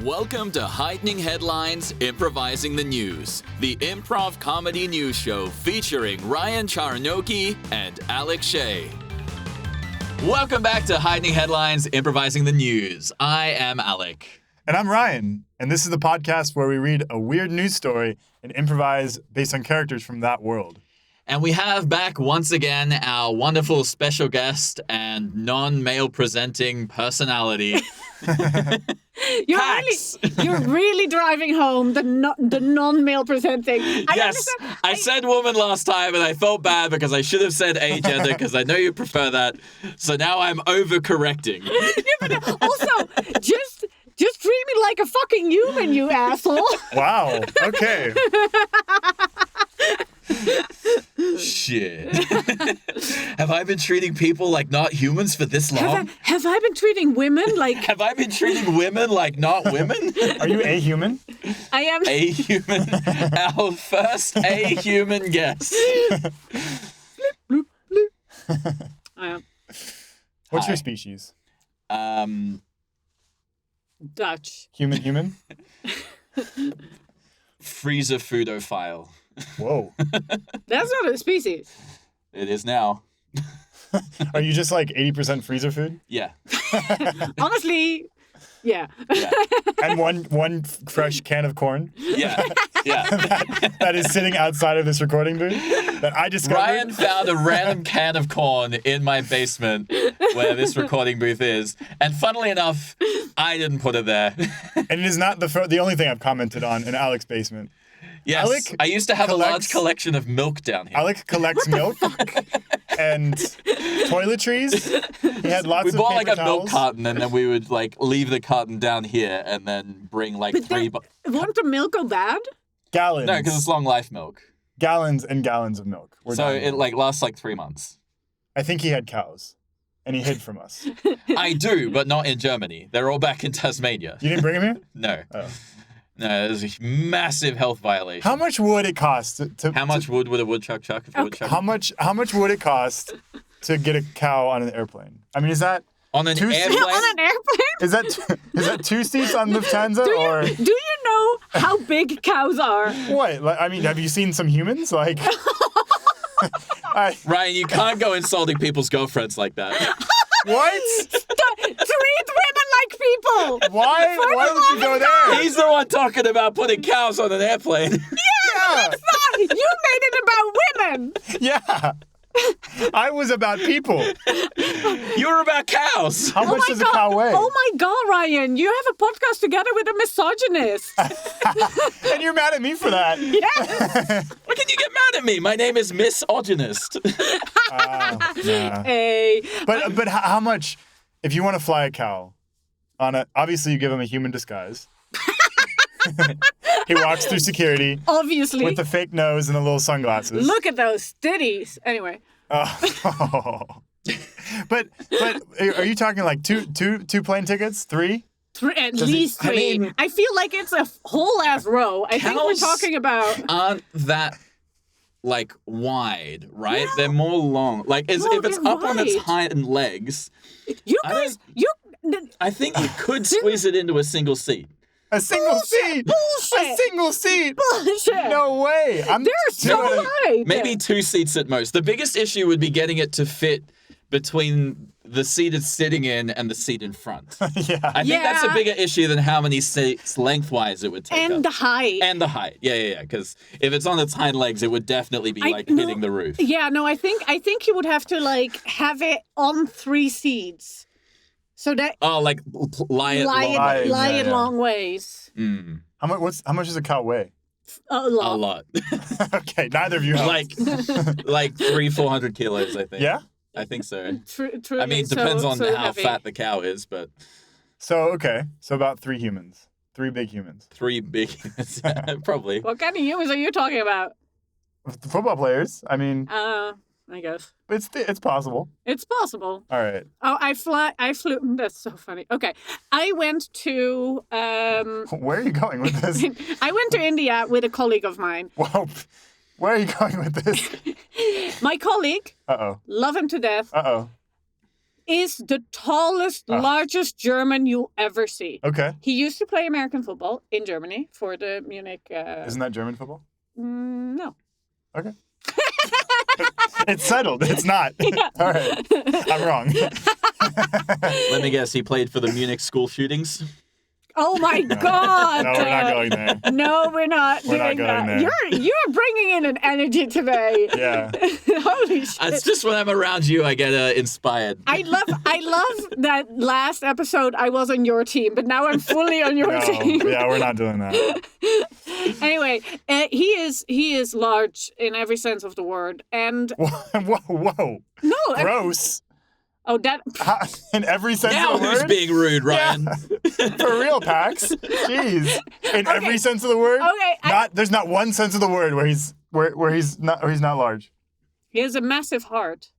Welcome to Heightening Headlines, Improvising the News, the improv comedy news show featuring Ryan Charnoky and Alec Shea. Welcome back to Heightening Headlines, Improvising the News. I am Alec. And I'm Ryan, and this is the podcast where we read a weird news story and improvise based on characters from that world. And we have back once again our wonderful special guest and non-male presenting personality. You're really driving home the non-male presenting. Yes, I said woman last time and I felt bad because I should have said agender because I know you prefer that. So now I'm overcorrecting. Yeah, but also, just treat me like a fucking human, you asshole. Wow, okay. Shit. Have I been treating people like not humans for this long? Have I been treating women like... Have I been treating women like not women? Are you a human? I am... A human. Our first a human guest. Bloop, bloop. I am. What's your species? Dutch. Human? Freezer foodophile. Whoa. That's not a species. It is now. Are you just like 80% freezer food? Yeah. Honestly, yeah. And one fresh can of corn? Yeah. That is sitting outside of this recording booth that I discovered? Ryan found a random can of corn in my basement where this recording booth is. And funnily enough, I didn't put it there. And it is not the only thing I've commented on in Alec's basement. Yes, Alec I used to have a large collection of milk down here. Alec collects milk and toiletries. He had lots of We bought paper like a towels. milk carton and then we would like leave the carton down here and then bring like But three... Won't the milk go bad? Gallons. No, because it's long life milk. Gallons and gallons of milk. We're So dying. it like lasts like 3 months. I think he had cows, and he hid from us. I do, but not in Germany. They're all back in Tasmania. You didn't bring him here? No. Oh. No, there's a massive health violation. How much would it cost to How much wood would a woodchuck chuck if a woodchuck? How much would it cost to get a cow on an airplane? I mean, is that On an Two- airplane? On an airplane? is that 2 seats on Lufthansa or Do you know how big cows are? what? Like, I mean, have you seen some humans? Like, Ryan, you can't go insulting people's girlfriends like that. what? Treat women like people. Why would you go there? He's the one talking about putting cows on an airplane. Yeah. You made it about women. Yeah. I was about people. You were about cows. How much does a cow weigh? Oh my God, Ryan, you have a podcast together with a misogynist. And you're mad at me for that. Yeah. Why can you get mad at me? My name is Misogynist. Yeah. Hey. But how much, if you want to fly a cow on a, obviously you give him a human disguise. He walks through security Obviously. with the fake nose and the little sunglasses. Look at those titties. Anyway. Oh. But are you talking like two plane tickets? 3? At least 3. I mean- I feel like it's a whole ass row. I think we're Cows talking about... Aren't that like wide, right? They're more long. Like if it's they're up on its wide. hind legs, You I guys... I think you could squeeze it into a single seat. A single seat. Bullshit. A single seat. Bullshit. No way. They're so wide. Maybe 2 seats at most. The biggest issue would be getting it to fit between the seat it's sitting in and the seat in front. Yeah. I think that's a Yeah. bigger issue than how many seats lengthwise it would take And up. the height. And the height. Yeah. Because if it's on its hind legs, it would definitely be hitting the roof. Yeah, no, I think you would have to like have it on 3 seats. So that Oh, like lie it long. lie it yeah. long ways. Mm, How much does a cow weigh? A lot. a lot. Okay, neither of you have. like 300-400 kilos, I think. Yeah? I think so. Truly, I mean, it depends on so how heavy. fat the cow is, but So about 3 humans. 3 big humans. 3 big, probably. What kind of humans are you talking about? The football players. I mean, I guess it's possible. it's possible. All right. Oh, I flew. That's so funny. Okay, I went to Where are you going with this? I went to India with a colleague of mine. Whoa. Where are you going with this? My colleague, Uh-oh. love him to death. Uh-oh. is the tallest, largest German you'll ever see. Okay. He used to play American football in Germany for the Munich. Isn't that German football? No. Okay. It's settled. It's not. Yeah. All right. I'm wrong. Let me guess, he played for the Munich school shootings? Oh my God! No, we're not going there. No, we're not We're not doing going that. there. You're bringing in an energy today. Yeah. Holy shit! It's just when I'm around you, I get inspired. I love that last episode I was on your team, but now I'm fully on your No. team. Yeah, we're not doing that. Anyway, he is large in every sense of the word, and Whoa. no, Gross. that In every sense Now of the who's word? being rude, Ryan? For real, Pax. Jeez. In every sense of the word? Okay, There's not one sense of the word where he's not large. he has a massive heart.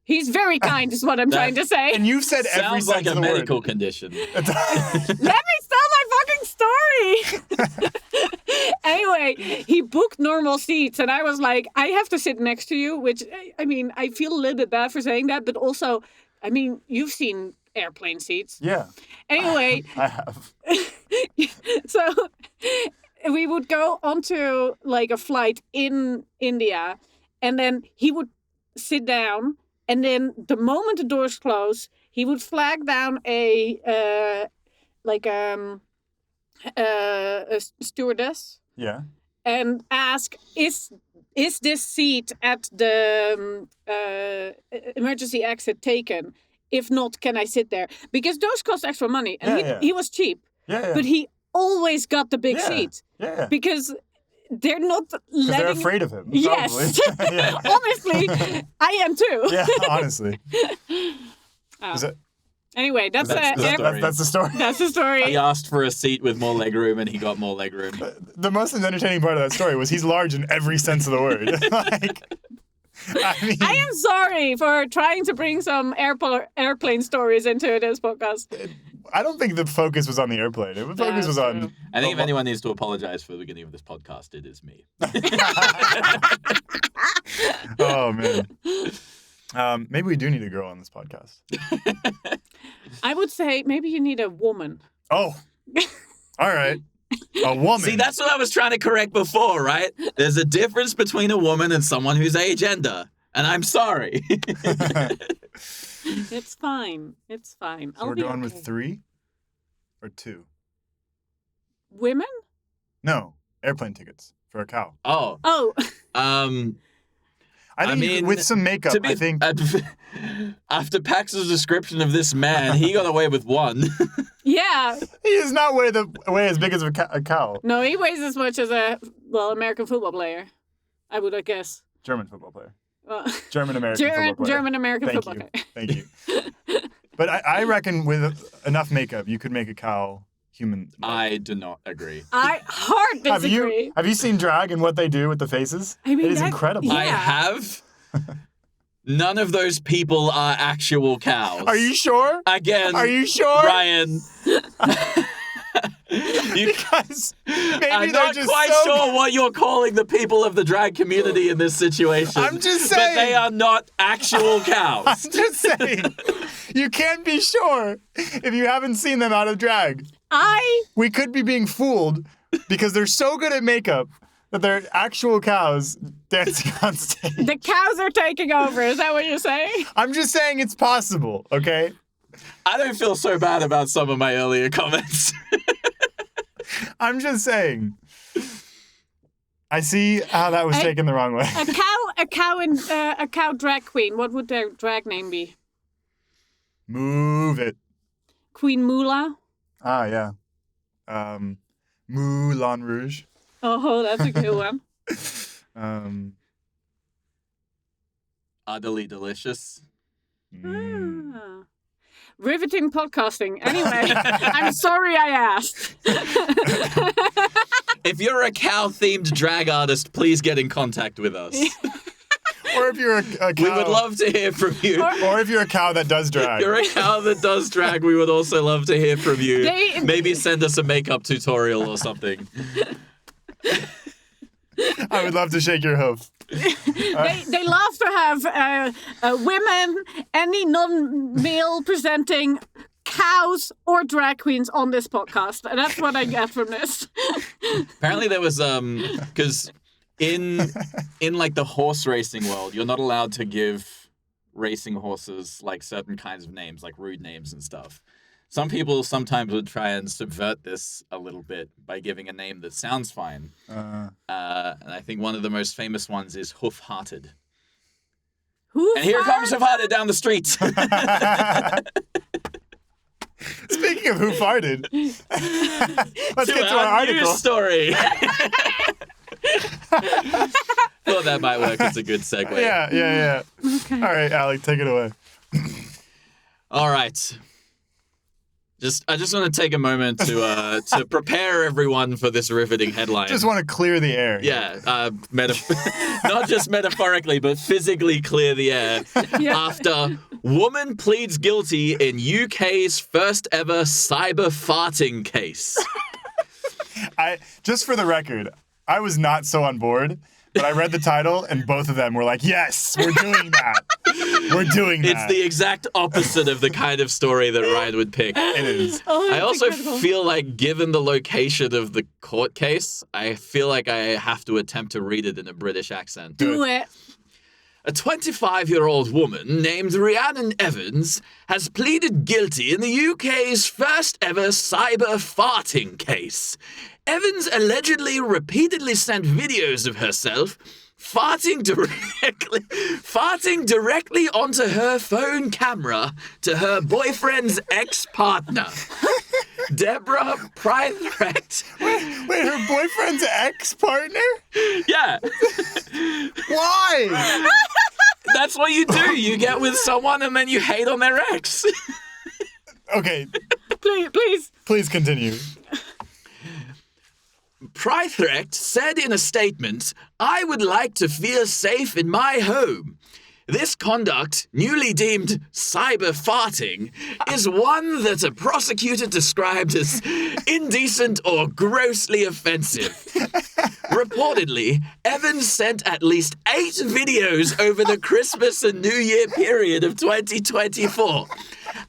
He's very kind, is what I'm trying to say. And you've said every Sounds sense like a of the medical word. condition. Let me tell my fucking story. Anyway, he booked normal seats, and I was like, I have to sit next to you, which, I mean, I feel a little bit bad for saying that, but also, I mean, you've seen airplane seats. Yeah, Anyway, I have. so we would go onto like a flight in India, and then he would sit down, and then the moment the doors close, he would flag down a stewardess Yeah. and ask, is this seat at the emergency exit taken? If not, can I sit there? Because those cost extra money, and he was cheap, Yeah. but he always got the big seat Yeah. because they're not Because letting. they're afraid of him. Yes, Probably. Yeah. honestly, I am too. Yeah, honestly. Oh. Is that, Anyway, that's That's the story. that's the story. that's the story. He asked for a seat with more legroom, and he got more legroom. The most entertaining part of that story was he's large in every sense of the word. I mean, I am sorry for trying to bring some airplane stories into this podcast. I don't think the focus was on the airplane. The focus was on. true. I think if anyone needs to apologize for the beginning of this podcast, it is me. Oh man. Maybe we do need a girl on this podcast. I would say maybe you need a woman. Oh, all right. A woman. See, that's what I was trying to correct before, right? There's a difference between a woman and someone who's agender. And I'm sorry. It's fine. It's fine. So we're going with 3 or 2? Women? No, airplane tickets for a cow. Oh. Oh, I think with some makeup, I think. After Pax's description of this man, he got away with 1. yeah. He does not weigh as big as a cow. No, he weighs as much as a American football player. I would guess. German football player. German-American football player. German-American football player. Thank you. But I reckon with enough makeup, you could make a cow human. I do not agree. I hard disagree. Have you seen drag and what they do with the faces? I mean, it is incredible. Yeah. I have. None of those people are actual cows. Are you sure? Again. Are you sure? Ryan. Because maybe I'm they're not just quite so... sure what you're calling the people of the drag community in this situation. I'm just But saying. they are not actual cows. I'm just saying. You can't be sure if you haven't seen them out of drag. We could be being fooled because they're so good at makeup that they're actual cows dancing on stage. The cows are taking over. Is that what you're saying? I'm just saying it's possible, okay? I don't feel so bad about some of my earlier comments. I'm just saying. I see how that was taken the wrong way. A cow drag queen. What would their drag name be? Move it. Queen Moolah. Ah, yeah. Moulin Rouge. Oh, that's a good one. Utterly delicious. Ah. Riveting podcasting. Anyway, I'm sorry I asked. If you're a cow-themed drag artist, please get in contact with us. Or if you're a cow. We would love to hear from you. Or if you're a cow that does drag. If you're a cow that does drag, we would also love to hear from you. Maybe send us a makeup tutorial or something. I would love to shake your hoof. They love to have women, any non-male presenting cows or drag queens on this podcast. And that's what I get from this. Apparently there was because in like the horse racing world, you're not allowed to give racing horses like certain kinds of names, like rude names and stuff. Some people sometimes would try and subvert this a little bit by giving a name that sounds fine. And I think one of the most famous ones is Hoof-Hearted. And here comes Hoof-Hearted down the street. Speaking of Hoof-Hearted, let's get to our article. News story. Thought that might work as a good segue. Yeah. Okay. All right, Alec, take it away. All right. I just want to take a moment to prepare everyone for this riveting headline. Just want to clear the air. Yeah, not just metaphorically, but physically clear the air. Yeah. After woman pleads guilty in UK's first ever cyber farting case. Just for the record, I was not so on board. But I read the title, and both of them were like, yes, we're doing that. We're doing that. It's the exact opposite of the kind of story that Ryan would pick. It is. I also feel like, given the location of the court case, I feel like I have to attempt to read it in a British accent. Do it. A 25-year-old woman named Rhiannon Evans has pleaded guilty in the UK's first ever cyber farting case. Evans allegedly repeatedly sent videos of herself farting directly onto her phone camera to her boyfriend's ex-partner, Deborah Prythrecht. Wait, her boyfriend's ex-partner? Yeah. Why? That's what you do. You get with someone and then you hate on their ex. Okay. Please continue. Prythrecht said in a statement, "I would like to feel safe in my home. This conduct, newly deemed cyber farting, is one that a prosecutor described as indecent or grossly offensive." Reportedly, Evans sent at least 8 videos over the Christmas and New Year period of 2024.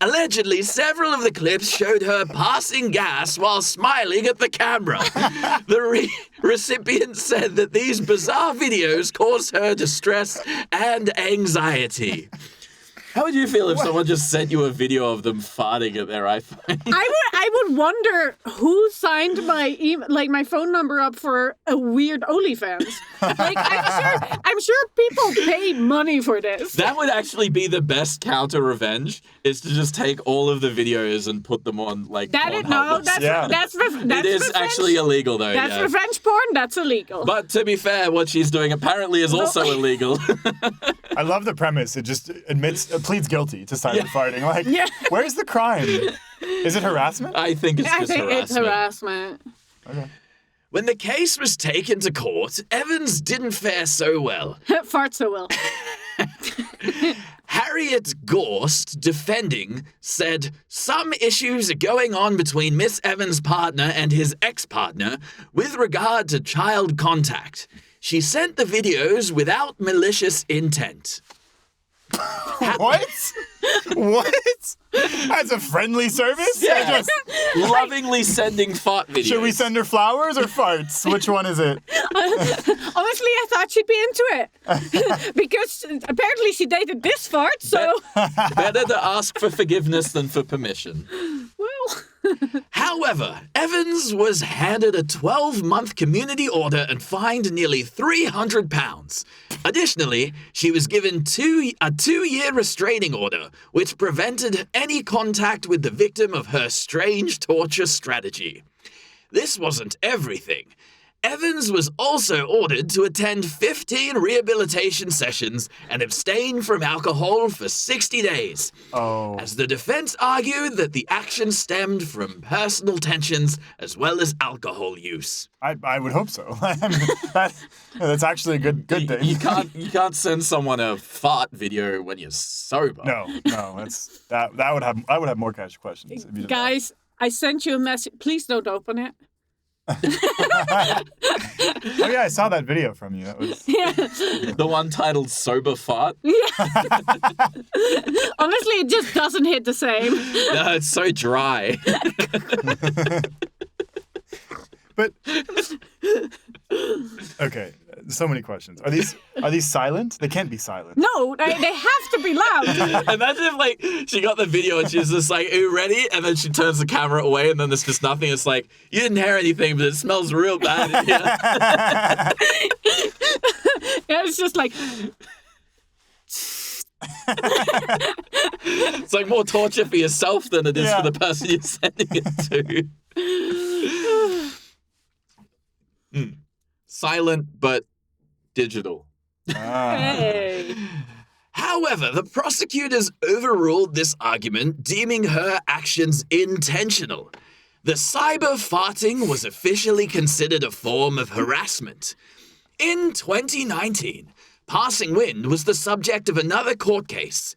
Allegedly, several of the clips showed her passing gas while smiling at the camera. The recipient said that these bizarre videos caused her distress and anxiety. How would you feel if someone just sent you a video of them farting at their iPhone? I would wonder who signed my phone number up for a weird OnlyFans. Like, I'm sure people pay money for this. That would actually be the best counter revenge, is to just take all of the videos and put them on that's it is actually illegal though. That's revenge porn. That's illegal. But to be fair, what she's doing apparently is also illegal. I love the premise. It just pleads guilty to cyber farting. Like, where's the crime? Is it harassment? I think it's just harassment. It's harassment. Okay. When the case was taken to court, Evans didn't fare so well. Fart so well. Harriet Gorst, defending, said some issues are going on between Miss Evans' partner and his ex-partner with regard to child contact. She sent the videos without malicious intent. What? As a friendly service? Yeah. Just lovingly sending fart videos. Should we send her flowers or farts? Which one is it? Honestly, I thought she'd be into it. Because apparently she dated this fart, so... Better to ask for forgiveness than for permission. Well... However, Evans was handed a 12-month community order and fined nearly £300. Additionally, she was given a 2-year restraining order, which prevented any contact with the victim of her strange torture strategy. This wasn't everything. Evans was also ordered to attend 15 rehabilitation sessions and abstain from alcohol for 60 days. Oh. As the defense argued that the action stemmed from personal tensions as well as alcohol use. I would hope so. That's actually a good thing. You can't send someone a fart video when you're sober. No, I would have more cash questions. If you Guys, I sent you a message. Please don't open it. Oh yeah, I saw that video from you. That was The one titled Sober Fart. Honestly, it just doesn't hit the same. No, it's so dry. But okay, so many questions. Are these silent? They can't be silent. No, they have to be loud. Imagine if, like, she got the video and she's just like, "Are you ready?" And then she turns the camera away and then there's just nothing. It's like, you didn't hear anything, but it smells real bad in here. Yeah, it's just like... It's like more torture for yourself than it is for the person you're sending it to. Silent, but digital. Hey. However, the prosecutors overruled this argument, deeming her actions intentional. The cyber farting was officially considered a form of harassment. In 2019, passing wind was the subject of another court case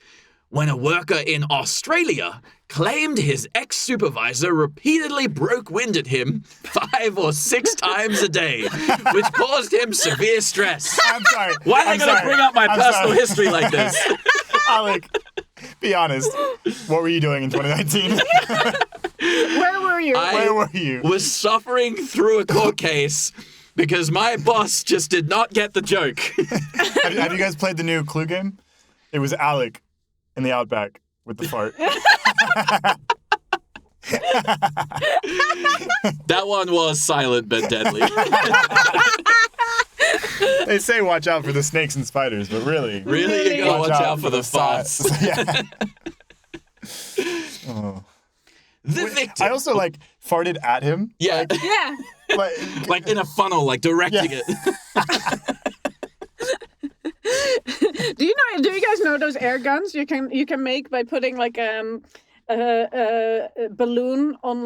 when a worker in Australia claimed his ex-supervisor repeatedly broke wind at him 5 or 6 times a day, which caused him severe stress. I'm sorry. Why are they going to bring up my personal history like this? Alec, be honest. What were you doing in 2019? Where were you? Where were you? Was suffering through a court case because my boss just did not get the joke. Have you guys played the new Clue game? It was Alec in the Outback with the fart. That one was silent but deadly. They say watch out for the snakes and spiders, but really, Really, you gotta watch out for the farts. Yeah. Oh. The victim. I also farted at him. Yeah. Yeah. Like in a funnel, like directing it. Do you guys know those air guns you can make by putting a balloon on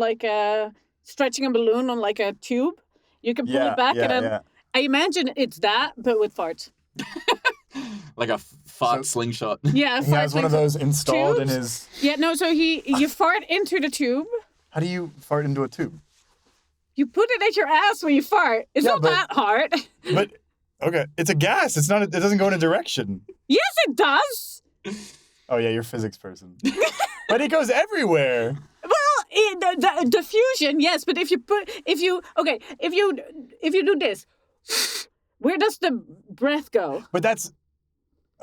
stretching a balloon on a tube? You can pull it back and then I imagine it's that but with farts. Like a fart slingshot. Yeah, he has one of those installed tubes? in his. Yeah, no. So you fart into the tube. How do you fart into a tube? You put it at your ass when you fart. It's not that hard. But okay, it's a gas. It's not. It doesn't go in a direction. Yes, it does. Oh yeah, you're a physics person. But it goes everywhere. Well, the diffusion, yes. But if you do this, where does the breath go? But that's.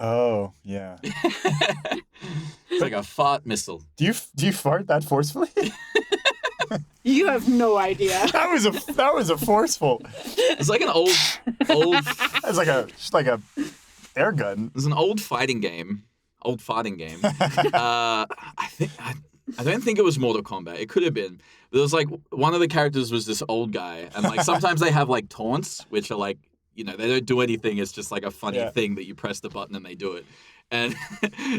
Oh yeah. It's like a fart missile. Do you fart that forcefully? You have no idea. That was a forceful. It's like an old. It's like a air gun. There's an old farting game. I don't think it was Mortal Kombat. It could have been. There was one of the characters was this old guy, and sometimes they have taunts, which are they don't do anything. It's just a funny thing that you press the button and they do it. And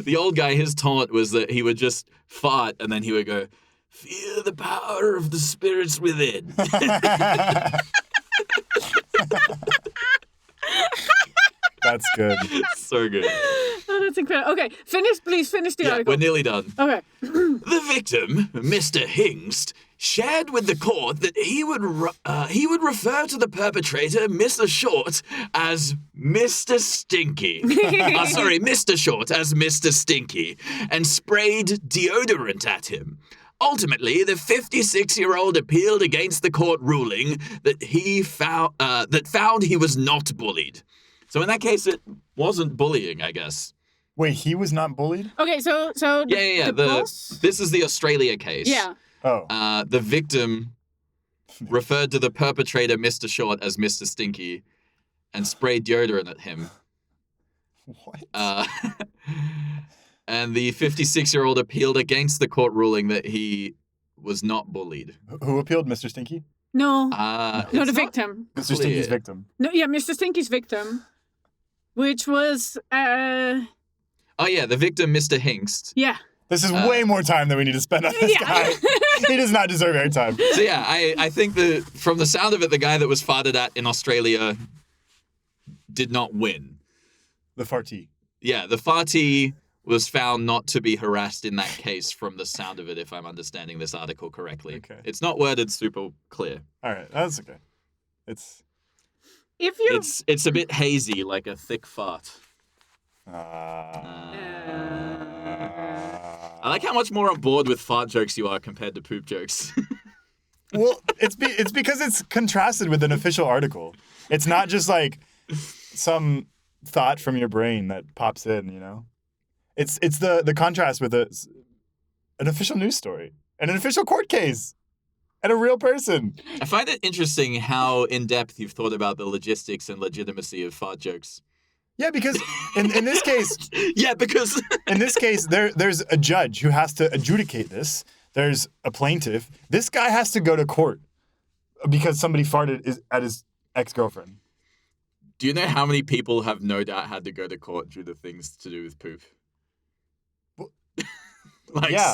the old guy, his taunt was that he would just fart and then he would go, "Feel the power of the spirits within." That's good. So good. Oh, that's incredible. Okay, please finish the article. We're nearly done. Okay. The victim, Mr. Hingst, shared with the court that he would refer to the perpetrator, Mr. Short, as Mr. Stinky. Mr. Short as Mr. Stinky, and sprayed deodorant at him. Ultimately, the 56-year-old appealed against the court ruling that found he was not bullied. So in that case, it wasn't bullying, I guess. Wait, he was not bullied? Okay, so the boss? This is the Australia case. Yeah. Oh. The victim referred to the perpetrator, Mr. Short, as Mr. Stinky, and sprayed deodorant at him. What? And the 56-year-old appealed against the court ruling that he was not bullied. Who appealed, Mr. Stinky? No, the victim. Mr. Stinky's victim. No, yeah, Mr. Stinky's victim, which was Oh yeah, the victim, Mr. Hingst. Yeah. This is way more time than we need to spend on this guy. He does not deserve air time. So yeah, I think from the sound of it, the guy that was farted at in Australia did not win. The fartee. Yeah, the fartee was found not to be harassed in that case from the sound of it, if I'm understanding this article correctly. Okay. It's not worded super clear. All right, that's okay. If you It's a bit hazy, like a thick fart. I like how much more on board with fart jokes you are compared to poop jokes. Well, it's because it's contrasted with an official article. It's not just like some thought from your brain that pops in, you know? It's the contrast with an official news story and an official court case and a real person. I find it interesting how in-depth you've thought about the logistics and legitimacy of fart jokes. Yeah, because in this case... Yeah, because... in this case, there's a judge who has to adjudicate this. There's a plaintiff. This guy has to go to court because somebody farted at his ex-girlfriend. Do you know how many people have no doubt had to go to court due to things to do with poop?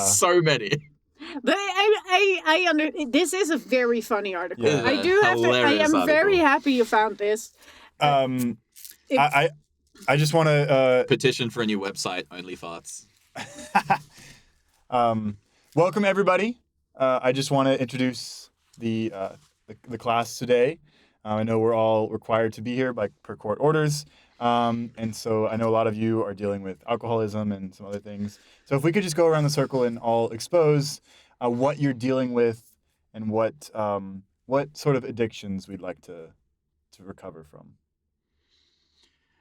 So many. But this is a very funny article. Yeah. I do have to. I am very happy you found this. I just want to Petition for a new website, Only Farts. Welcome everybody. I just want to introduce the class today. I know we're all required to be here per court orders. And so I know a lot of you are dealing with alcoholism and some other things. So if we could just go around the circle and all expose what you're dealing with and what sort of addictions we'd like to recover from.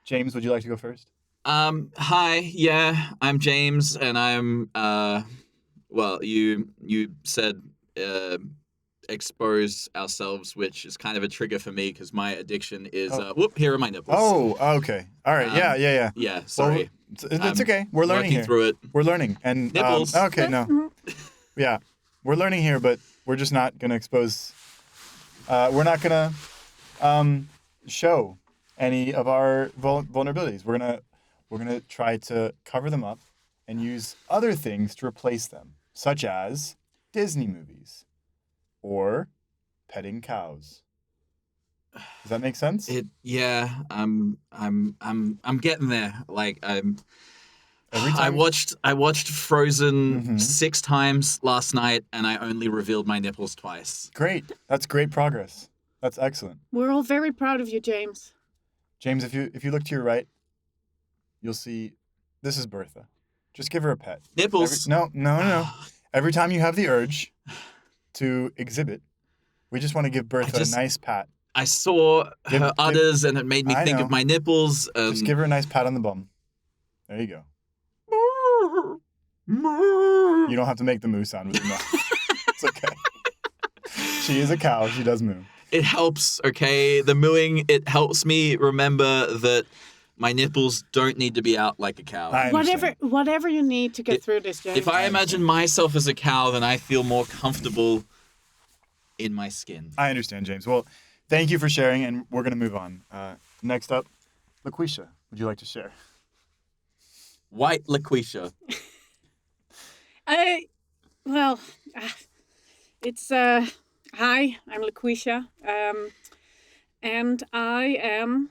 James, would you like to go first? Hi, yeah, I'm James, and I'm you said expose ourselves, which is kind of a trigger for me because my addiction is here are my nipples. Oh, okay. All right. Yeah. Yeah, sorry. Well, it's okay. We're learning here. Through it. We're learning. And nipples. Okay, no. Yeah. We're learning here, but we're just not going to expose we're not going to show any of our vulnerabilities. We're going to try to cover them up and use other things to replace them, such as Disney movies or petting cows. Does that make sense? I'm getting there. Like Every time I watched Frozen 6 times last night, and I only revealed my nipples twice. Great. That's great progress. That's excellent. We're all very proud of you, James. James, if you look to your right, you'll see this is Bertha. Just give her a pet. Nipples. No. Every time you have the urge to exhibit, we just want to give Bertha a nice pat. I saw her udders, and it made me think of my nipples. Just give her a nice pat on the bum. There you go. You don't have to make the moo sound with your mouth. It's okay. She is a cow. She does moo. It helps, okay? The mooing, it helps me remember that my nipples don't need to be out like a cow. Whatever you need to get through this, James. If I imagine myself as a cow, then I feel more comfortable in my skin. I understand, James. Well, thank you for sharing, and we're going to move on. Next up, LaQuisha, would you like to share? White LaQuisha. It's hi, I'm LaQuisha, and I am.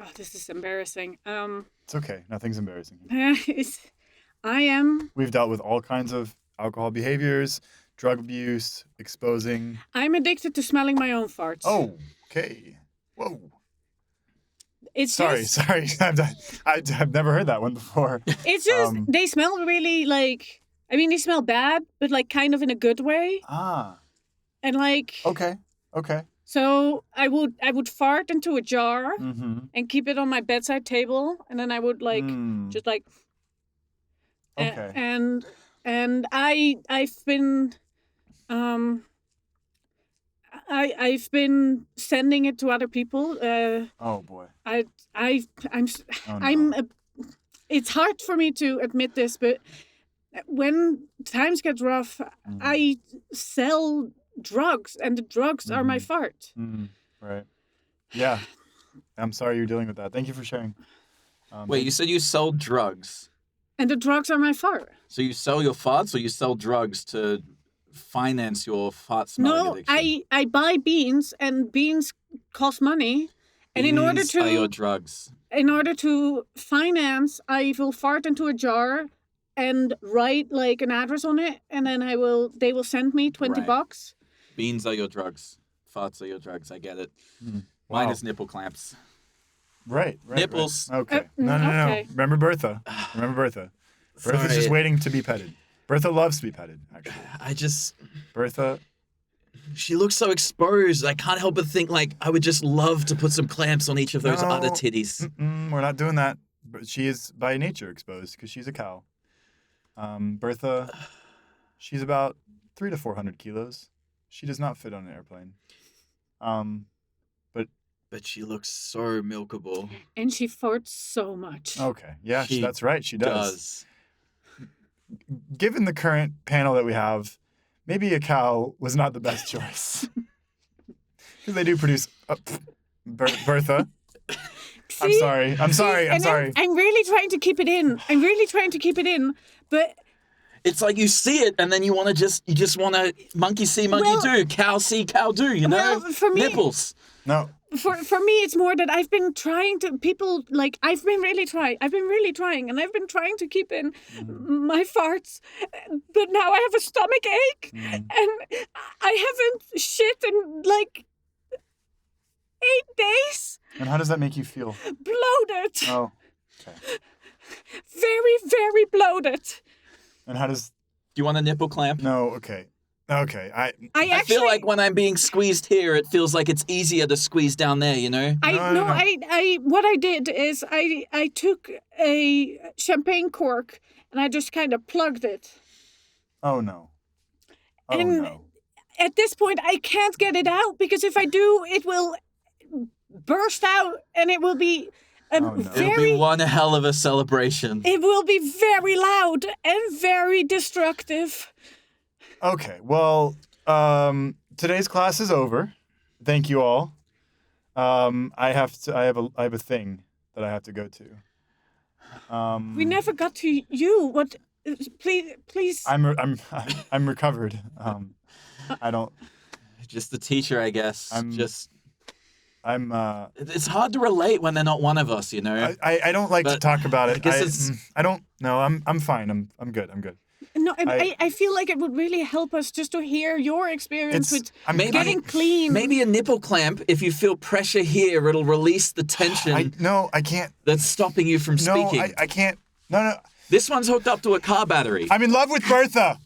Oh, this is embarrassing. It's okay. Nothing's embarrassing. I am. We've dealt with all kinds of alcohol behaviors, drug abuse, exposing. I'm addicted to smelling my own farts. Oh, okay. Whoa. It's sorry. I've never heard that one before. It's just they smell really like. I mean, they smell bad, but like kind of in a good way. Ah. And like. Okay. So I would fart into a jar and keep it on my bedside table, and then I would like just like. Okay. And I've been I've been sending it to other people. Oh boy. It's hard for me to admit this, but when times get rough, I sell drugs, and the drugs are my fart. Right. Yeah. I'm sorry you're dealing with that. Thank you for sharing. Wait, you said you sell drugs? And the drugs are my fart. So you sell your farts, or you sell drugs to finance your fart smelling addiction? I buy beans, and beans cost money. And in order to... are your drugs. in order to finance, I will fart into a jar and write like an address on it, and then they will send me $20. Beans are your drugs. Farts are your drugs. I get it. Wow. Mine is nipple clamps. Right. Nipples. Right. Okay. No. okay. Remember Bertha. Bertha's just waiting to be petted. Bertha loves to be petted, actually. Bertha. She looks so exposed. I can't help but think, like, I would just love to put some clamps on each of those other titties. We're not doing that. But she is by nature exposed because she's a cow. Bertha, she's about 300 to 400 kilos. She does not fit on an airplane. But she looks so milkable. And she farts so much. Okay. Yeah, that's right. She does. Given the current panel that we have, maybe a cow was not the best choice. Because they do produce... Bertha. See? I'm sorry. I'm really trying to keep it in. But... It's like you see it, and then you want to monkey see, monkey do, cow see, cow do, you know? Well, for me... Nipples. No. For me, it's more that I've been trying to, I've been really trying, and I've been trying to keep in my farts, but now I have a stomach ache, and I haven't shit in, 8 days. And how does that make you feel? Bloated. Oh, okay. Very, very bloated. And how does... Do you want a nipple clamp? No, okay. Okay, I feel like when I'm being squeezed here, it feels like it's easier to squeeze down there, you know? What I did is I took a champagne cork and I just kind of plugged it. Oh, no. No. At this point, I can't get it out because if I do, it will burst out and it will be... It'll be one hell of a celebration. It will be very loud and very destructive. Okay, well, today's class is over. Thank you all. I have a thing that I have to go to. We never got to you. What? Please. I'm recovered. I don't. Just the teacher, I guess. I'm. It's hard to relate when they're not one of us, you know. I don't like to talk about it. I guess I don't. No, I'm fine. I'm good. No, I feel like it would really help us just to hear your experience with getting clean. Maybe a nipple clamp, if you feel pressure here, it'll release the tension. I can't. That's stopping you from speaking. No, I can't. No. This one's hooked up to a car battery. I'm in love with Bertha.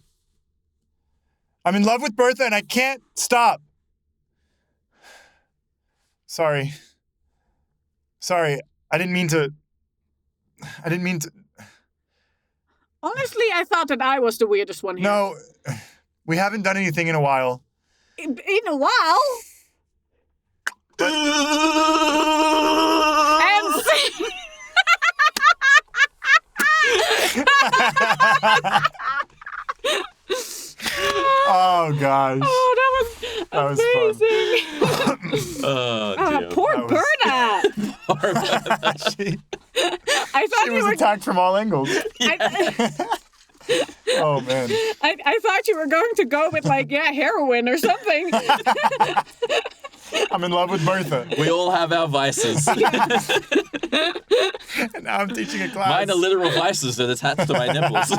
And I can't stop. Sorry. I didn't mean to. Honestly, I thought that I was the weirdest one here. No, we haven't done anything in a while. In a while? And see... Oh, gosh. Oh, that was amazing. Oh, poor Berta. Poor Berta. She was attacked from all angles. Oh, man. I thought you were going to go with, heroin or something. I'm in love with Bertha. We all have our vices. And now I'm teaching a class. Mine are literal vices that attach to my nipples.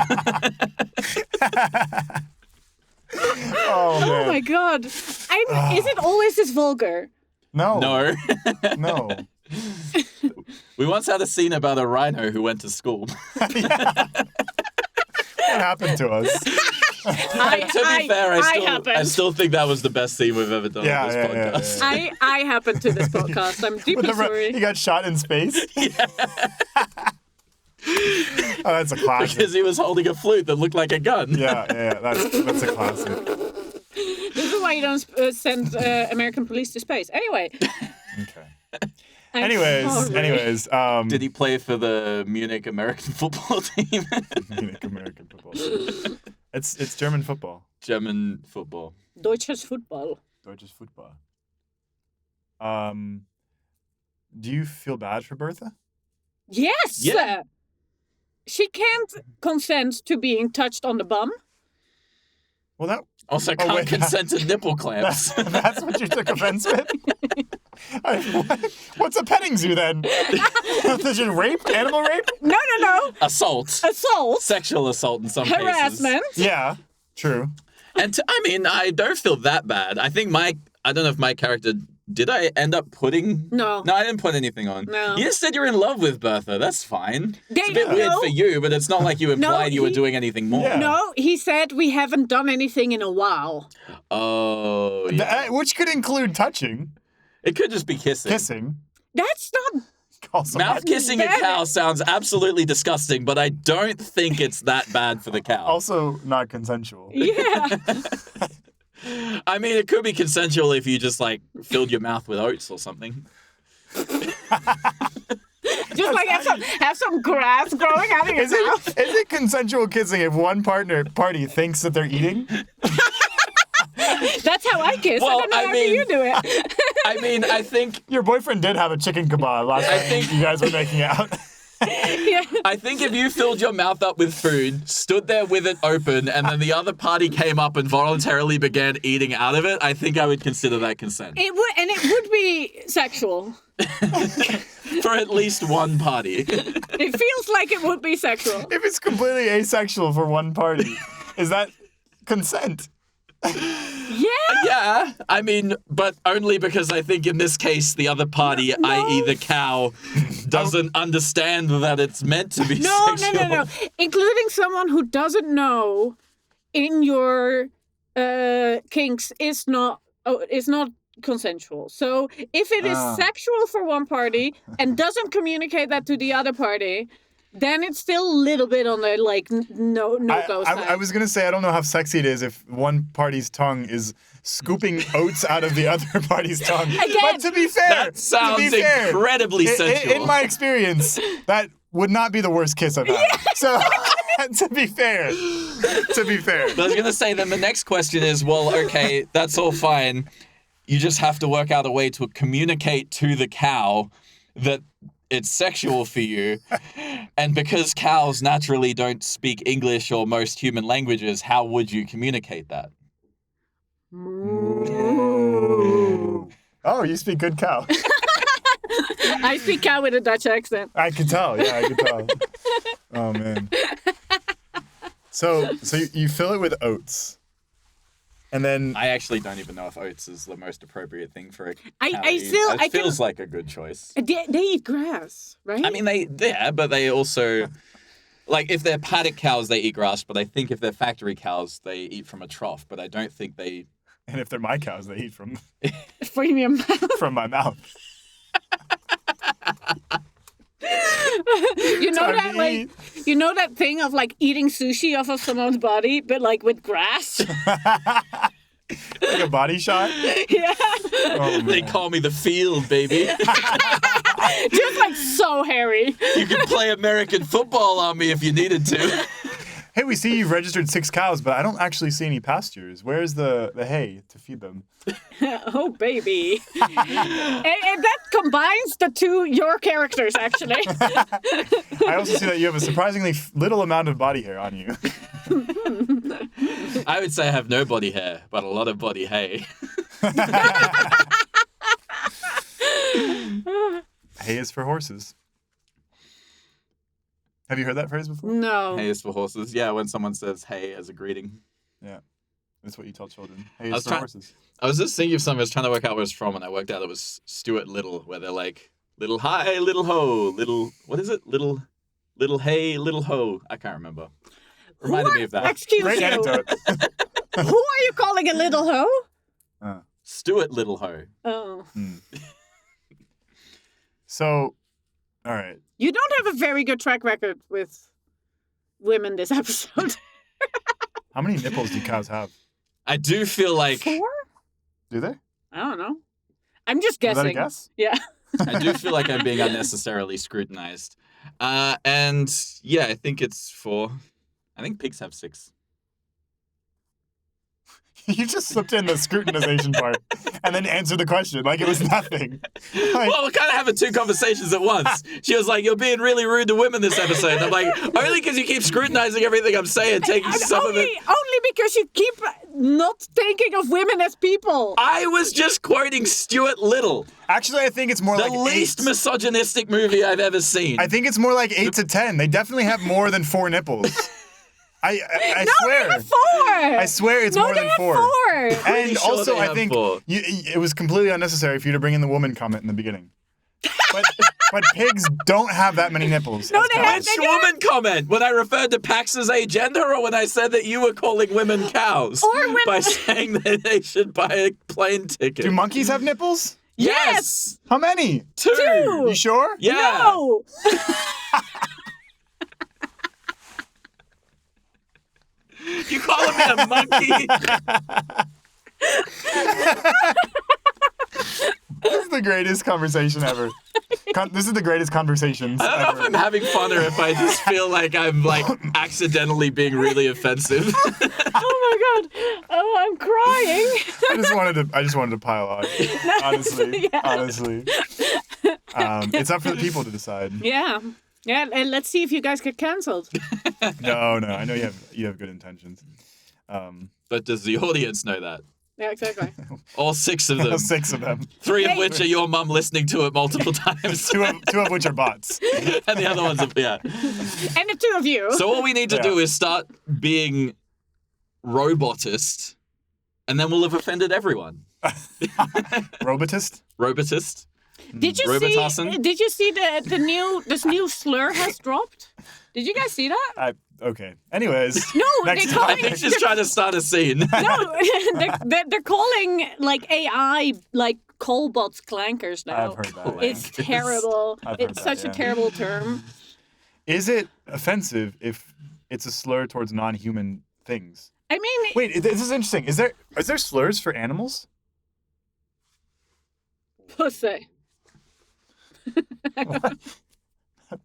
Oh, man. Oh, my God. Is it always this vulgar? No. No. We once had a scene about a rhino who went to school. What happened to us? To be fair, I still think that was the best scene we've ever done on this podcast. Yeah. I happened to this podcast. I'm deeply sorry. He got shot in space? Yeah. Oh, that's a classic. Because he was holding a flute that looked like a gun. Yeah, that's a classic. This is why you don't send American police to space. Anyway. Okay. Anyways. Did he play for the Munich American football team? Munich American football team. It's German football. German football. Deutsches Football. Do you feel bad for Bertha? Yes. Yeah. She can't consent to being touched on the bum. Well, that also can't consent to nipple clamps. That's what you took offense with? What's a petting zoo then? Is it rape? Animal rape? No. Assault. Sexual assault in some cases. Harassment. Yeah, true. And I don't feel that bad. I think I don't know if my character, did I end up putting? No. No, I didn't put anything on. No. You just said you're in love with Bertha. That's fine. It's a bit weird for you, but it's not like you implied you were doing anything more. Yeah. No, he said we haven't done anything in a while. Oh, yeah. Which could include touching. It could just be kissing. Kissing. That's not... Mouth kissing a cow sounds absolutely disgusting, but I don't think it's that bad for the cow. Also not consensual. Yeah. I mean, it could be consensual if you just, like, filled your mouth with oats or something. Just like have some grass growing out of your mouth. Is it consensual kissing if one party thinks that they're eating? That's how I kiss. Well, I don't know how you do it. I mean, I think... Your boyfriend did have a chicken kebab last time you guys were making out. Yeah. I think if you filled your mouth up with food, stood there with it open, and then the other party came up and voluntarily began eating out of it, I think I would consider that consent. It would be sexual. For at least one party. It feels like it would be sexual. If it's completely asexual for one party, is that consent? Yeah. Yeah, I mean, but only because I think in this case the other party, i.e. the cow, doesn't understand that it's meant to be sexual. No. Including someone who doesn't know in your kinks is not consensual. So if it is sexual for one party and doesn't communicate that to the other party, then it's still a little bit on the, like, no-go side. I was going to say, I don't know how sexy it is if one party's tongue is scooping oats out of the other party's tongue. Again, but to be fair, that sounds incredibly sensual. In my experience, that would not be the worst kiss I've had. Yeah. So, to be fair. I was going to say, then the next question is, well, okay, that's all fine. You just have to work out a way to communicate to the cow that it's sexual for you. And because cows naturally don't speak English or most human languages, how would you communicate that? Moo. Oh, you speak good cow. I speak cow with a Dutch accent. I can tell. Yeah, I can tell. Oh, man. So you fill it with oats. And then I actually don't even know if oats is the most appropriate thing for a cow. It feels like a good choice. They eat grass, right? I mean, but they also, like, if they're paddock cows, they eat grass. But I think if they're factory cows, they eat from a trough. But I don't think they. And if they're my cows, they eat from premium from my mouth. You know that thing of, like, eating sushi off of someone's body, but, like, with grass? Like a body shot? Yeah. Oh, they call me the field, baby. Just, like, so hairy. You could play American football on me if you needed to. Hey, we see you've registered 6 cows, but I don't actually see any pastures. Where's the hay to feed them? Oh, baby. and that combines your characters, actually. I also see that you have a surprisingly little amount of body hair on you. I would say I have no body hair, but a lot of body hay. Hay is for horses. Have you heard that phrase before? No. Hay is for horses. Yeah, when someone says hey as a greeting. Yeah. That's what you tell children. Hay is for horses. I was just thinking of something. I was trying to work out where it's from, and I worked out it was Stuart Little, where they're like, little hi, little ho, little, what is it? Little hey, little ho. I can't remember. Reminded me of that. Excuse Great you. anecdote. Who are you calling a little hoe? Stuart Little Ho. Oh. So, all right. You don't have a very good track record with women this episode. How many nipples do cows have? I do feel like... 4? Do they? I don't know. I'm just guessing. Is that a guess? Yeah. I do feel like I'm being unnecessarily scrutinized. And yeah, I think it's 4. I think pigs have 6. You just slipped in the scrutinization part and then answered the question like it was nothing. Like, Well, we're kind of having two conversations at once. She was like, "You're being really rude to women this episode." And I'm like, "Only because you keep scrutinizing everything I'm saying, taking some of it." Only because you keep not thinking of women as people. I was just quoting Stuart Little, actually, I think it's more the like least 8. misogynistic movie I've ever seen. I think it's more like 8 to 10. They definitely have more than 4 nipples. I swear. They have 4. I swear it's more than 4. 4. And sure also, they I have think 4. it was completely unnecessary for you to bring in the woman comment in the beginning. But pigs don't have that many nipples. No, as they cows. have- Which woman comment? When I referred to Pax as agender, or when I said that you were calling women cows Or women- by saying that they should buy a plane ticket? Do monkeys have nipples? Yes! How many? 2! You sure? Yeah! No. You calling me a monkey? This is the greatest conversation ever. This is the greatest conversations I don't know ever. if I'm having fun or if I just feel like I'm like accidentally being really offensive. Oh my god. Oh, I'm crying. I just wanted to pile on. Honestly. Yeah. Honestly. It's up for the people to decide. Yeah. Yeah, and let's see if you guys get cancelled. No. I know you have good intentions. But does the audience know that? Yeah, exactly. All 6 of them. 6 of them. 3 of Hey. which are your mum listening to it multiple times. Two of which are bots. And the other ones are, yeah. And the 2 of you. So all we need to Yeah. do is start being robotist, and then we'll have offended everyone. Robotist? Robotist? Did you Robotassen? see this new slur has dropped? Did you guys see that? Okay. Anyways. No, Next they call I think she's trying to start a scene. No, they're calling like AI like callbots clankers now. I've heard that. It's terrible. I've heard It's that, such a yeah. terrible term. Is it offensive if it's a slur towards non-human things? I mean, Wait, this is interesting. Is there slurs for animals? pussy.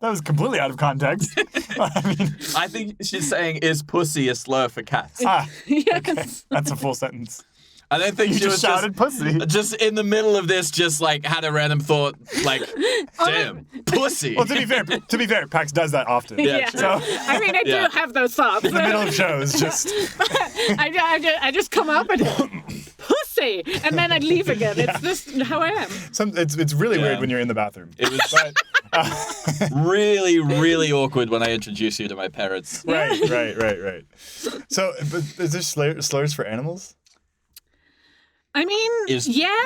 That was completely out of context. I mean, I think she's saying, is pussy a slur for cats? Yes. that's a full sentence. I don't think You she was just shouted pussy. just in the middle of this, just like had a random thought, like, damn, pussy. Well, to be fair, Pax does that often. Yeah, So I mean, I Yeah. do have those thoughts. in the middle of shows, just I just come up and pussy, and then I leave again. It's just how I am. it's really Yeah. weird when you're in the bathroom. It was But, really, really awkward when I introduced you to my parents. right. So, but is there slurs for animals? I mean,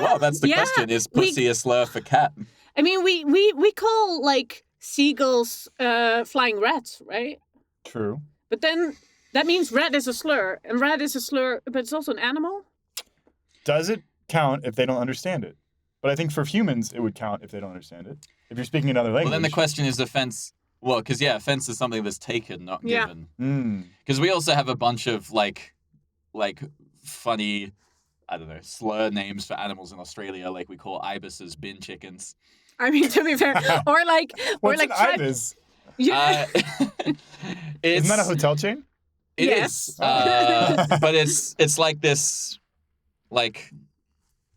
Well, that's the question. Is pussy a slur for cat? I mean, we call like seagulls flying rats, right? True. But then that means rat is a slur, and rat is a slur, but it's also an animal. Does it count if they don't understand it? But I think for humans, it would count if they don't understand it. If you're speaking another language. Well, then the question is offense. Well, because offense is something that's taken, not Yeah. given. Because we also have a bunch of like funny, I don't know, slur names for animals in Australia. Like we call ibises bin chickens. I mean, to be fair, or like, What's an tri- ibis? Yeah. It's, Isn't that a hotel chain? It Yes. is, but it's like this, like,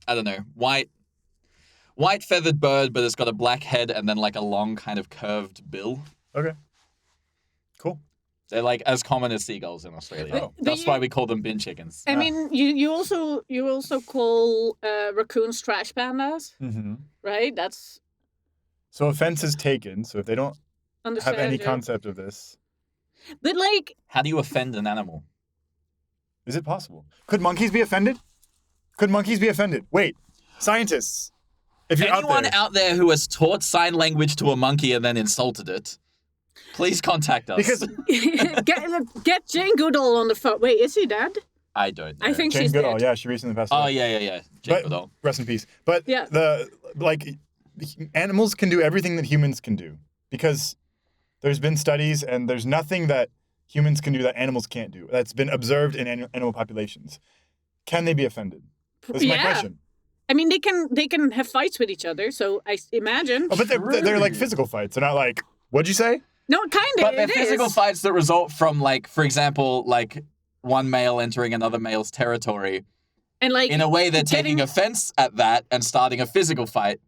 I don't know, white feathered bird, but it's got a black head and then like a long kind of curved bill. Okay. Cool. They're like as common as seagulls in Australia. But That's why we call them bin chickens. I mean, you also call raccoons trash pandas, Mm-hmm. right? That's So offense is taken. So if they don't have understand. any concept of this, But like, How do you offend an animal? is it possible? Could monkeys be offended? Wait, scientists, if you're Anyone out there, who has taught sign language to a monkey and then insulted it, please contact us. because get Jane Goodall on the phone. Wait, is she dead? I don't know. I think Jane she's Goodall, dead. yeah, she recently passed Oh away. yeah. Jane But- Goodall. Rest in peace. But Yeah. animals can do everything that humans can do because there's been studies and there's nothing that humans can do that animals can't do. That's been observed in animal populations. Can they be offended? That's my question. I mean, they can have fights with each other. So I imagine. Oh, but they're like physical fights. They're not like, what'd you say? No, kind of. But they're physical fights that result from, like, for example, like one male entering another male's territory. And like In a way, they're taking offense at that and starting a physical fight.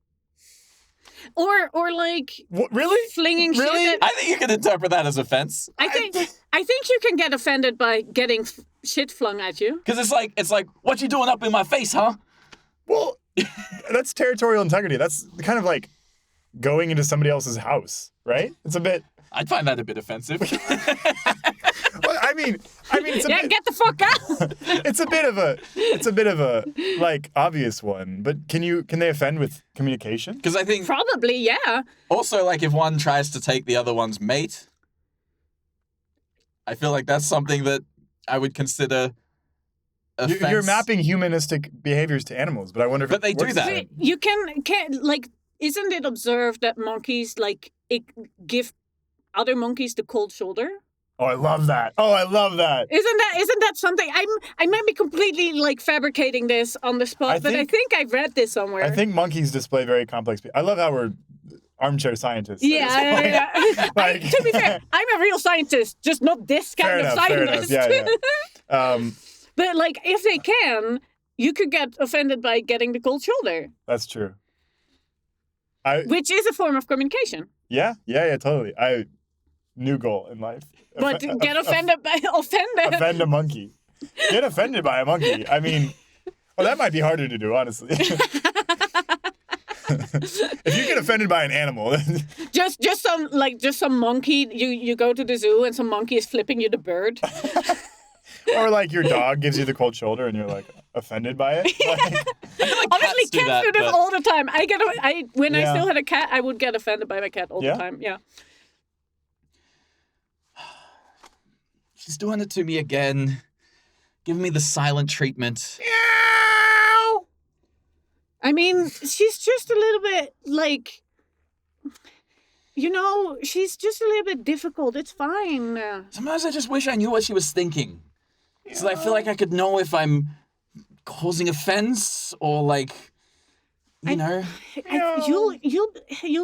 Or like What, really? flinging Really? shit. I think you can interpret that as offense. I think you can get offended by getting shit flung at you. Because it's like, what you doing up in my face, huh? Well, that's territorial integrity. That's kind of like going into somebody else's house, right? It's a bit. I'd find that a bit offensive. Well, I mean, it's a bit, Get the fuck out. it's a bit of a like obvious one. But can they offend with communication? Because I think Probably, yeah. also like if one tries to take the other one's mate, I feel like that's something that I would consider offense. You're mapping humanistic behaviors to animals, but I wonder if But they do that. Wait, you can like, isn't it observed that monkeys like give other monkeys the cold shoulder? Oh, I love that. Isn't that something? I might be completely like fabricating this on the spot, but I think I've read this somewhere. I think monkeys display very complex. I love how we're armchair scientists. Yeah. Like, to be fair, I'm a real scientist, just not this kind of scientist. Yeah. But like, if they can, you could get offended by getting the cold shoulder, That's true. which is a form of communication. Yeah, totally. New goal in life. But get offended by Offend a monkey. Get offended by a monkey. I mean, well, that might be harder to do, honestly. If you get offended by an animal, then just some monkey. You go to the zoo and some monkey is flipping you the bird. or like your dog gives you the cold shoulder and you're like offended by it. Like, Obviously, cats do this all the time. When I Yeah. still had a cat, I would get offended by my cat all the time. Yeah. She's doing it to me again. Giving me the silent treatment. I mean, she's just a little bit like, she's just a little bit difficult. It's fine. Sometimes I just wish I knew what she was thinking. So I feel like I could know if I'm causing offense or like, You'll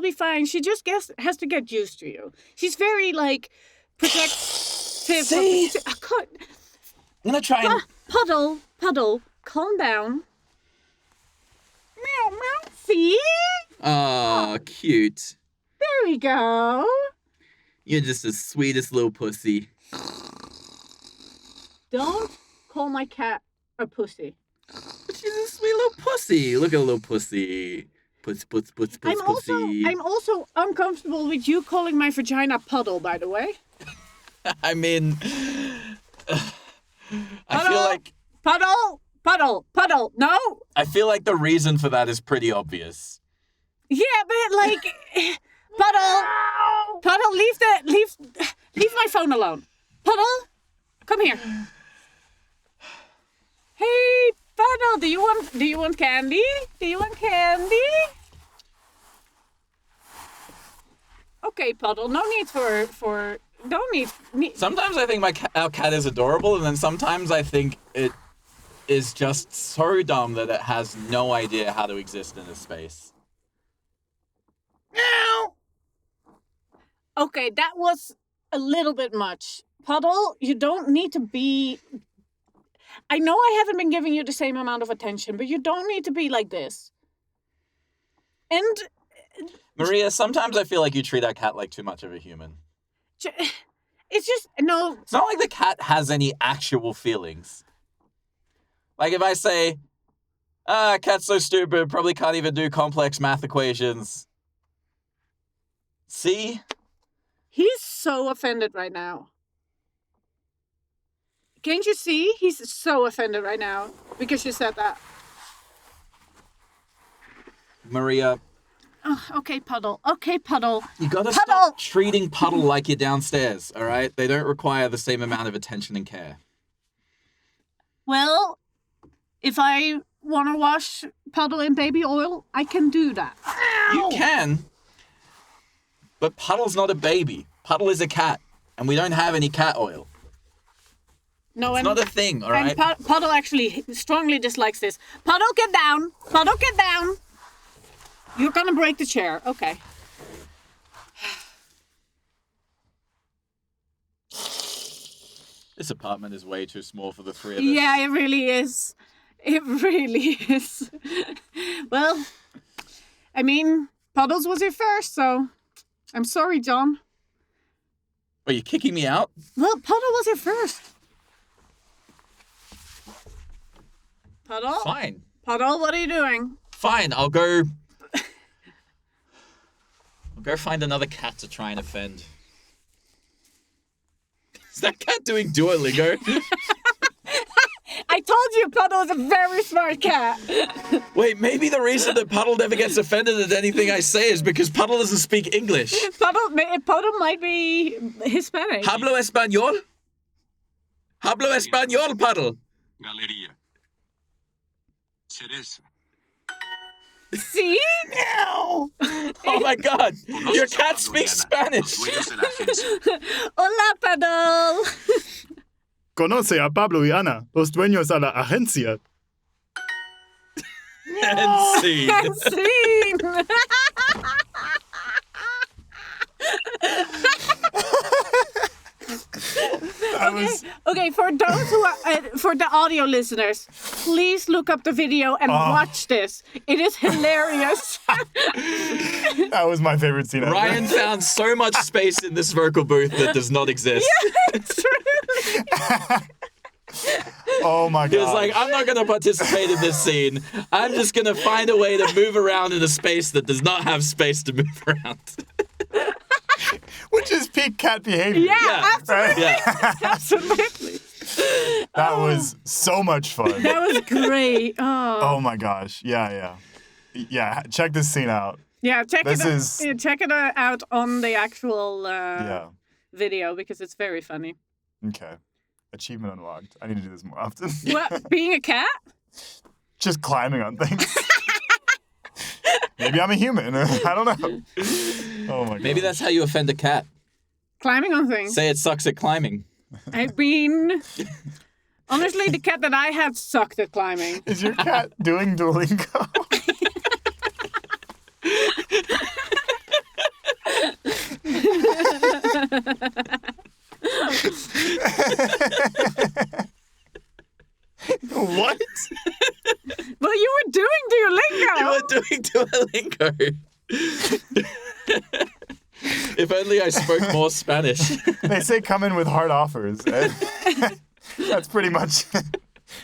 be fine. She just has to get used to you. She's very like protective. See? I'm gonna try and... Puddle, calm down. Meow, meow. See? Oh, cute. There we go. You're just the sweetest little pussy. Don't call my cat a pussy. She's a sweet little pussy. Look at a little pussy. Pussy. I'm also uncomfortable with you calling my vagina Puddle, by the way. I mean, I feel like... Puddle, no! I feel like the reason for that is pretty obvious. Yeah, but like... Puddle, leave my phone alone. Puddle, come here. Hey, Puddle, do you want candy? Do you want candy? Okay, Puddle, no need for don't need. Sometimes I think our cat is adorable, and then sometimes I think it is just so dumb that it has no idea how to exist in this space. Meow. Okay, that was a little bit much. Puddle, you don't need to be... I know I haven't been giving you the same amount of attention, but you don't need to be like this. And... Maria, sometimes I feel like you treat our cat like too much of a human. It's just... No. It's not like the cat has any actual feelings. Like if I say, cat's so stupid, probably can't even do complex math equations. See? He's so offended right now. Can't you see? He's so offended right now because you said that. Maria. Oh, okay, Puddle. You gotta stop treating Puddle like you're downstairs, all right? They don't require the same amount of attention and care. Well, if I want to wash Puddle in baby oil, I can do that. You can, but Puddle's not a baby. Puddle is a cat, and we don't have any cat oil. No, it's not a thing, all right? And Puddle actually strongly dislikes this. Puddle, get down. Puddle, get down. You're gonna break the chair. Okay. This apartment is way too small for the three of us. Yeah, it really is. It really is. Well, I mean, Puddles was here first, so I'm sorry, John. Are you kicking me out? Well, Puddle was here first. Puddle? Fine. Puddle, what are you doing? Fine, I'll go find another cat to try and offend. Is that cat doing Duolingo? I told you Puddle is a very smart cat. Wait, maybe the reason that Puddle never gets offended at anything I say is because Puddle doesn't speak English. Puddle might be Hispanic. Hablo español? Hablo español, Puddle. Galería. Cereza. See? Oh my god, your cat speaks Spanish. Hola, Puddle. Conoce a Pablo y Ana, los dueños a la agencia. And scene. Scene. Okay, for those who are, for the audio listeners, please look up the video and watch this. It is hilarious. That was my favorite scene ever. Ryan found so much space in this vocal booth that does not exist. Yeah, truly. Oh my god. He was like, I'm not going to participate in this scene. I'm just going to find a way to move around in a space that does not have space to move around. Which is peak cat behavior. Yeah, absolutely. Yeah. Absolutely. That was so much fun. That was great. Oh my gosh. Yeah. Yeah, check this scene out. Yeah, check This it out on the actual Yeah. video because it's very funny. Okay. Achievement unlocked. I need to do this more often. What, being a cat? Just climbing on things. Maybe I'm a human. I don't know. Oh my god. Maybe that's how you offend a cat. Climbing on things. Say it sucks at climbing. I mean, honestly, the cat that I had sucked at climbing. Is your cat doing Duolingo? What? Well, you were doing Duolingo. You were doing Duolingo. If only I spoke more Spanish. They say come in with hard offers. That's pretty much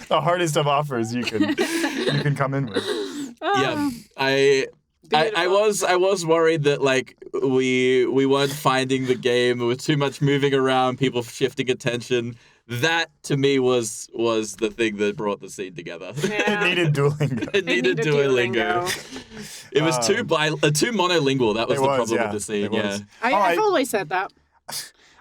the hardest of offers you can come in with. Yeah, I was worried that like we weren't finding the game. There was too much moving around, people shifting attention. That to me was the thing that brought the scene together. Yeah. It needed Duolingo. It needed Duolingo. It was too monolingual. That was the problem with the scene. Yeah. I've always said that.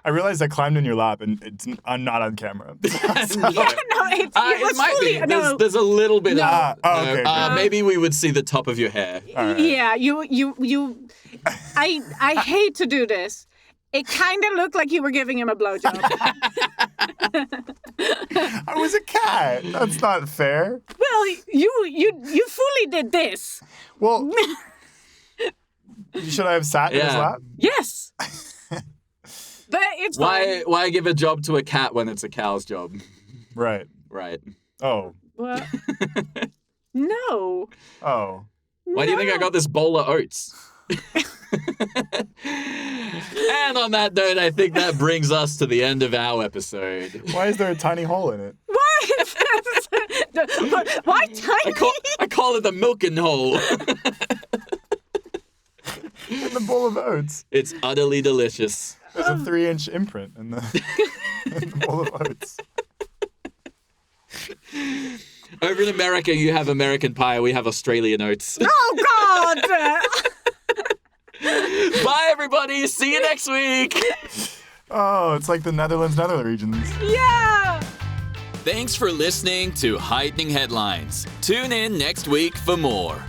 I realized I climbed in your lap and I'm not on camera. It It might be. There's a little bit of. Okay. Maybe we would see the top of your hair. Right. Yeah, you. I hate to do this. It kind of looked like you were giving him a blowjob. I was a cat. That's not fair. Well, you fully did this. Well, should I have sat in his lap? Yes. But it's fine. Why give a job to a cat when it's a cow's job? Right. Right. Oh. What? No. Oh. Why do you think I got this bowl of oats? And on that note, I think that brings us to the end of our episode. Why is there a tiny hole in it? What? Why tiny? I call it the milking hole. In the bowl of oats. It's utterly delicious. There's a 3-inch imprint in the bowl of oats. Over in America, you have American pie. We have Australian oats. Oh, God! Bye, everybody. See you next week. Oh, it's like the Netherlands regions. Yeah! Thanks for listening to Heightening Headlines. Tune in next week for more.